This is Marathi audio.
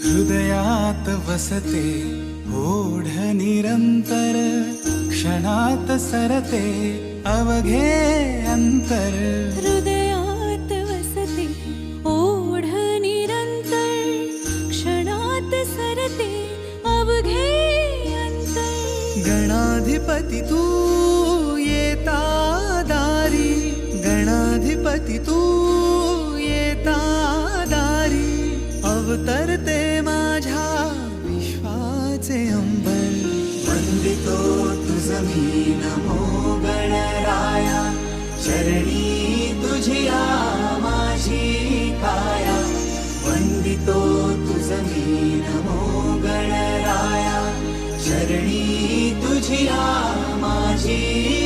हृदयात वसते ओढ निरंतर, क्षणात सरते अवघे अंतर. हृदयात वसते ओढ निरंतर, क्षणात सरते अवघे अंतर. गणाधिपती तू येता दारी, गणाधिपती तू येता दारी. अवतरते माझ्या विश्वाचे अंबर. वंदितो तुझ मी नमो गणराया, चरणी तुझिया माझी काया. वंदितो तुझ मी नमो गणराया, चरणी तुझिया माझी